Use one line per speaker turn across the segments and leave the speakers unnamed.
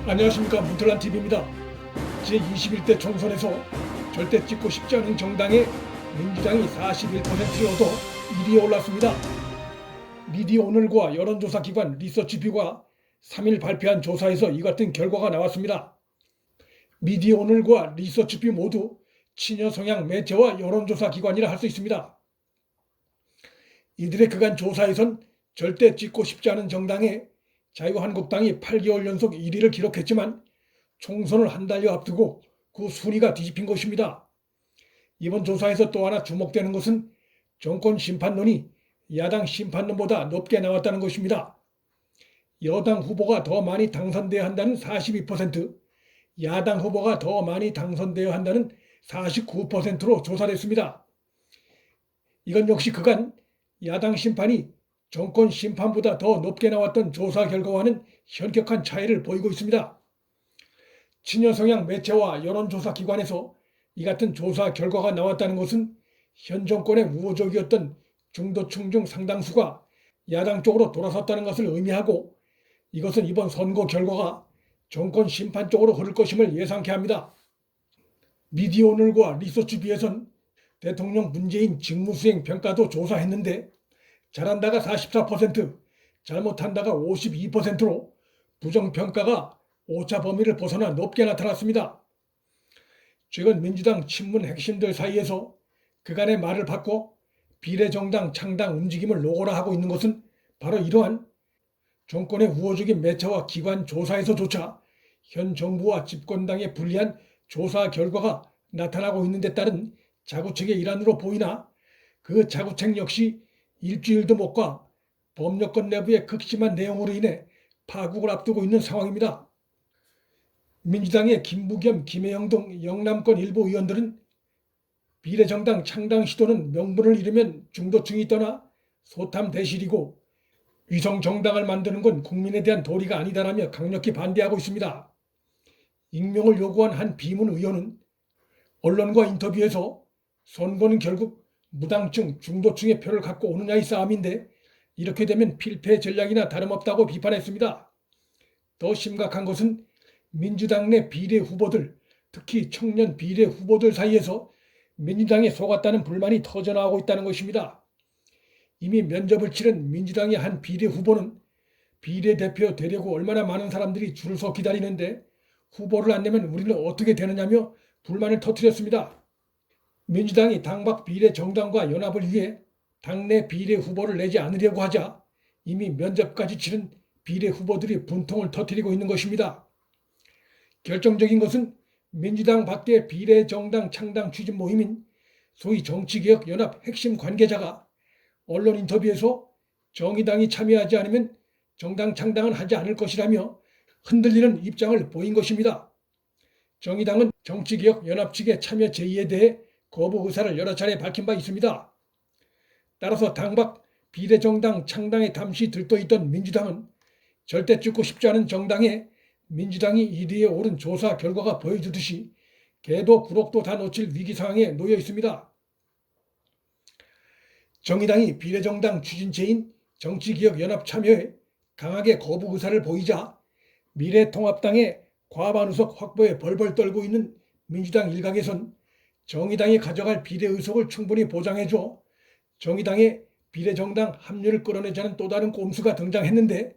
안녕하십니까, 문틀란TV입니다. 제21대 총선에서 절대 찍고 싶지 않은 정당의 민주당이 41%를 얻어 1위에 올랐습니다. 미디어오늘과 여론조사기관 리서치뷰가 3일 발표한 조사에서 이 같은 결과가 나왔습니다. 미디어오늘과 리서치뷰 모두 친여 성향 매체와 여론조사기관이라 할 수 있습니다. 이들의 그간 조사에선 절대 찍고 싶지 않은 정당에 자유한국당이 8개월 연속 1위를 기록했지만 총선을 한 달여 앞두고 그 순위가 뒤집힌 것입니다. 이번 조사에서 또 하나 주목되는 것은 정권 심판론이 야당 심판론보다 높게 나왔다는 것입니다. 여당 후보가 더 많이 당선되어야 한다는 42%, 야당 후보가 더 많이 당선되어야 한다는 49%로 조사됐습니다. 이건 역시 그간 야당 심판이 정권 심판보다 더 높게 나왔던 조사 결과와는 현격한 차이를 보이고 있습니다. 친여 성향 매체와 여론조사 기관에서 이 같은 조사 결과가 나왔다는 것은 현 정권의 우호적이었던 중도층 중 상당수가 야당 쪽으로 돌아섰다는 것을 의미하고, 이것은 이번 선거 결과가 정권 심판 쪽으로 흐를 것임을 예상케 합니다. 미디어오늘과 리서치비에선 대통령 문재인 직무수행 평가도 조사했는데 잘한다가 44%, 잘못한다가 52%로 부정평가가 오차 범위를 벗어나 높게 나타났습니다. 최근 민주당 친문 핵심들 사이에서 그간의 말을 바꿔 비례정당 창당 움직임을 노고라 하고 있는 것은 바로 이러한 정권의 우호적인 매체와 기관 조사에서조차 현 정부와 집권당에 불리한 조사 결과가 나타나고 있는 데 따른 자구책의 일환으로 보이나, 그 자구책 역시 일주일도 못 가 법률권 내부의 극심한 내용으로 인해 파국을 앞두고 있는 상황입니다. 민주당의 김부겸, 김혜영 등 영남권 일부 의원들은 비례정당 창당 시도는 명분을 잃으면 중도층이 떠나 소탐대실이고 위성정당을 만드는 건 국민에 대한 도리가 아니다라며 강력히 반대하고 있습니다. 익명을 요구한 한 비문 의원은 언론과 인터뷰에서 선거는 결국 무당층, 중도층의 표를 갖고 오느냐의 싸움인데 이렇게 되면 필패 전략이나 다름없다고 비판했습니다. 더 심각한 것은 민주당 내 비례 후보들, 특히 청년 비례 후보들 사이에서 민주당에 속았다는 불만이 터져나오고 있다는 것입니다. 이미 면접을 치른 민주당의 한 비례 후보는 비례대표 되려고 얼마나 많은 사람들이 줄을 서 기다리는데 후보를 안 내면 우리는 어떻게 되느냐며 불만을 터뜨렸습니다. 민주당이 당박 비례정당과 연합을 위해 당내 비례 후보를 내지 않으려고 하자 이미 면접까지 치른 비례 후보들이 분통을 터뜨리고 있는 것입니다. 결정적인 것은 민주당 밖의 비례정당 창당 추진 모임인 소위 정치개혁연합 핵심 관계자가 언론 인터뷰에서 정의당이 참여하지 않으면 정당 창당은 하지 않을 것이라며 흔들리는 입장을 보인 것입니다. 정의당은 정치개혁연합 측의 참여 제의에 대해 거부 의사를 여러 차례 밝힌 바 있습니다. 따라서 당박 비례정당 창당에 잠시 들떠있던 민주당은 절대 찍고 싶지 않은 정당에 민주당이 1위에 오른 조사 결과가 보여주듯이 개도 구록도 다 놓칠 위기 상황에 놓여 있습니다. 정의당이 비례정당 추진체인 정치개혁연합 참여에 강하게 거부 의사를 보이자 미래통합당의 과반 의석 확보에 벌벌 떨고 있는 민주당 일각에선 정의당이 가져갈 비례의석을 충분히 보장해줘 정의당의 비례정당 합류를 끌어내자는 또 다른 꼼수가 등장했는데,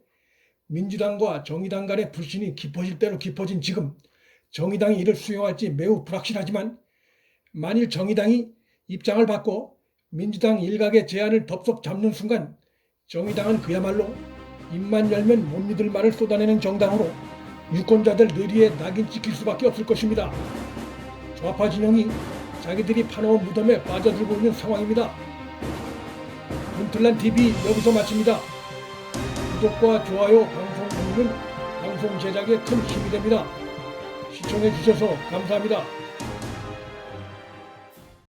민주당과 정의당 간의 불신이 깊어질 대로 깊어진 지금 정의당이 이를 수용할지 매우 불확실하지만, 만일 정의당이 입장을 바꿔 민주당 일각의 제안을 덥석 잡는 순간 정의당은 그야말로 입만 열면 못 믿을 말을 쏟아내는 정당으로 유권자들 뇌리에 낙인 찍힐 수밖에 없을 것입니다. 좌파 진영이 자기들이 파놓은 무덤에 빠져들고 있는 상황입니다. 문틀란TV 여기서 마칩니다. 구독과 좋아요, 방송 공유는 방송 제작에 큰 힘이 됩니다. 시청해 주셔서 감사합니다.